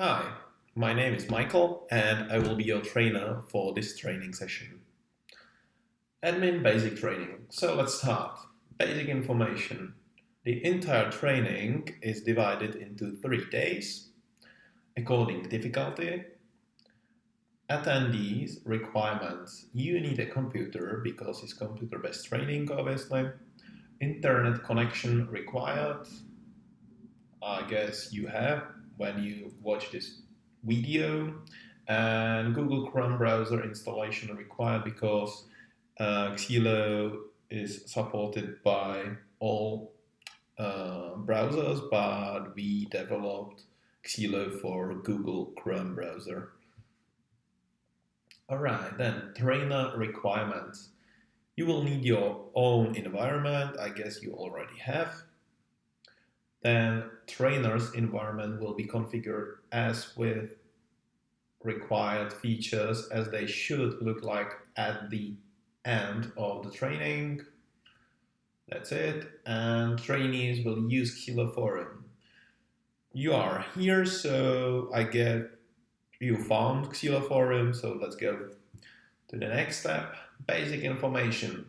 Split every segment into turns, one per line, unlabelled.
Hi, my name is Michael and I will be your trainer for this training session. Admin basic training. So let's start. Basic information. The entire training is divided into 3 days according to difficulty. Attendees requirements. You need a computer because it's computer-based training obviously. Internet connection required. I guess you have when you watch this video, and Google Chrome browser installation required because Xilo is supported by all browsers, but we developed Xilo for Google Chrome browser. Alright, then trainer requirements. You will need your own environment, I guess you already have. Then trainer's environment will be configured as with required features as they should look like at the end of the training. That's it. And trainees will use Xilo Forum. You are here, so I get you found Xilo Forum, so let's go to the next step. Basic information.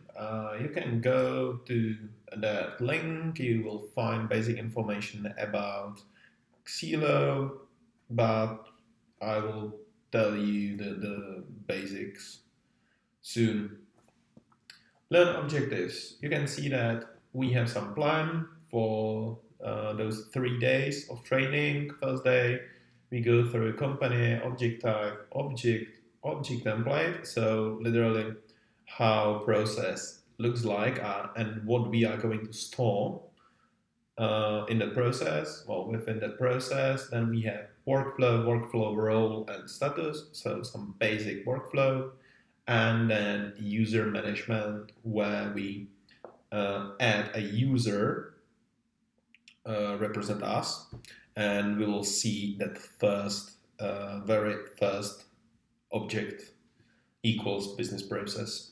You can go to that link, you will find basic information about Xilo, but I will tell you the basics soon. Learn objectives. You can see that we have some plan for those 3 days of training. First day, we go through company, object type, object template. So literally how process looks like and what we are going to store in the process. Well, within the process, then we have workflow role and status, so some basic workflow, and then user management where we add a user represent us, and we will see that very first object equals business process.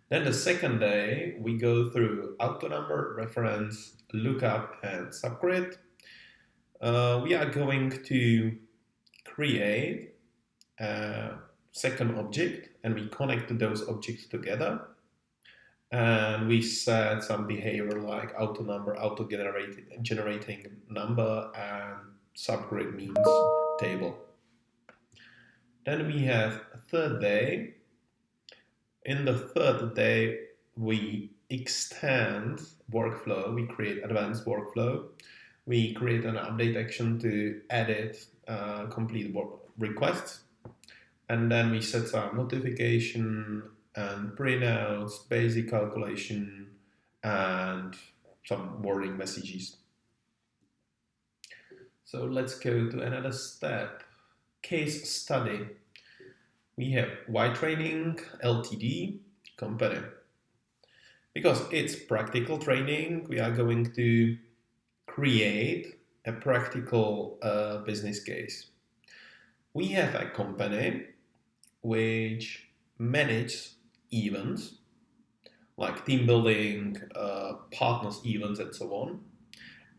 Then the second day, we go through auto number, reference, lookup, and subgrid. We are going to create a second object and we connect those objects together. And we set some behavior like auto number, auto generating number, and subgrid means table. Then we have a third day. In the third day, we extend workflow, we create advanced workflow, we create an update action to edit complete requests, and then we set some notification and printouts, basic calculation, and some warning messages. So let's go to another step, case study. We have Y Training Ltd company. Because it's practical training, we are going to create a practical business case. We have a company which manages events like team building, partners events, and so on.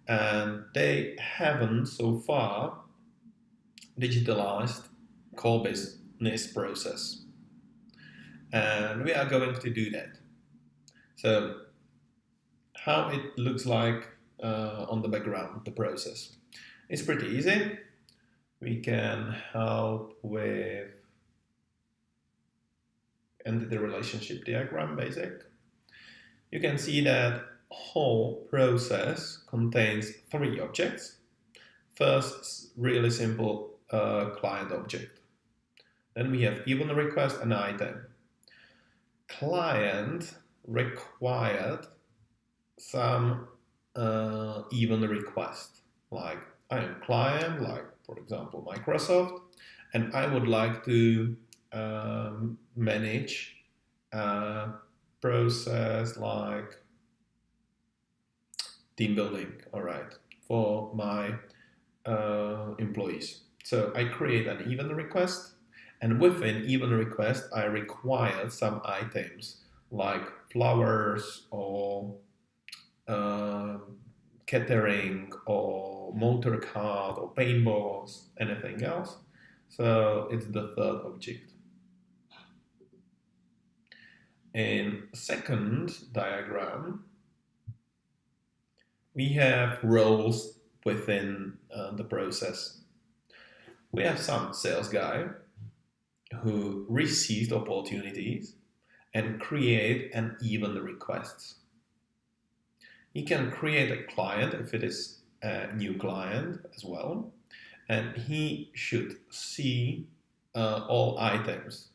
And they haven't so far digitalized core business process. And we are going to do that. So how it looks like on the background, the process. It's pretty easy. We can help with entity relationship diagram basic. You can see that whole process contains 3 objects. First, really simple client object. Then we have event request and item. Client required some event request, like I am client, like for example Microsoft, and I would like to manage a process like team building, all right, for my employees. So I create an event request, and within event request I require some items like flowers or catering or motor cars or paintballs, anything else. So it's the third object. In second diagram, we have roles within the process. We have some sales guy who received opportunities and create and even requests. He can create a client if it is a new client as well, and he should see all items,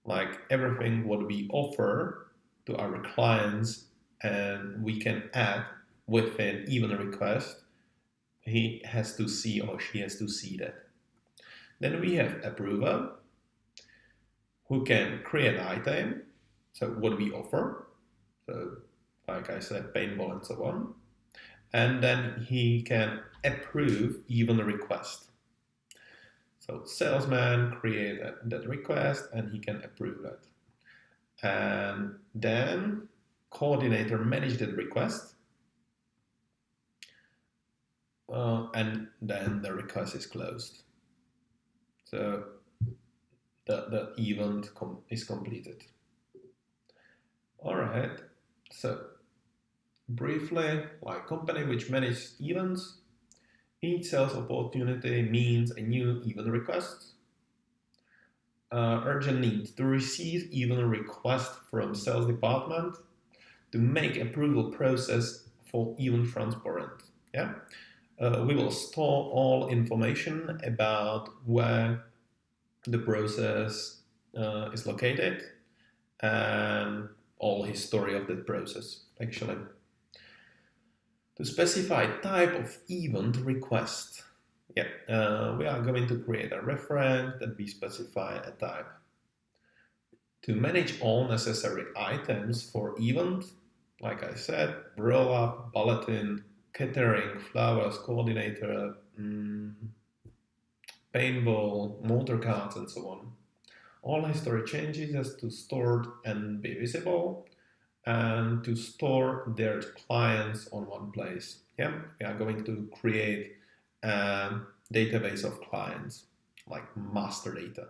like everything what we offer to our clients, and we can add within even a request. He has to see or she has to see that. Then we have approver who can create an item, so what we offer, so like I said, paintball and so on, and then he can approve even a request. So salesman create that request and he can approve it. And then coordinator manage that request, and then the request is closed. So the event is completed. All right, so briefly, like company which manages events, each sales opportunity means a new event request. Urgent need to receive event request from sales department to make approval process for event transparent. Yeah, we will store all information about where the process is located and all history of that process actually. To specify type of event request, we are going to create a reference that we specify a type. To manage all necessary items for event, like I said, roll up, bulletin, catering, flowers, coordinator, paintball, motor cards, and so on. All history changes has to store and be visible, and to store their clients on one place. Yeah, we are going to create a database of clients, like master data.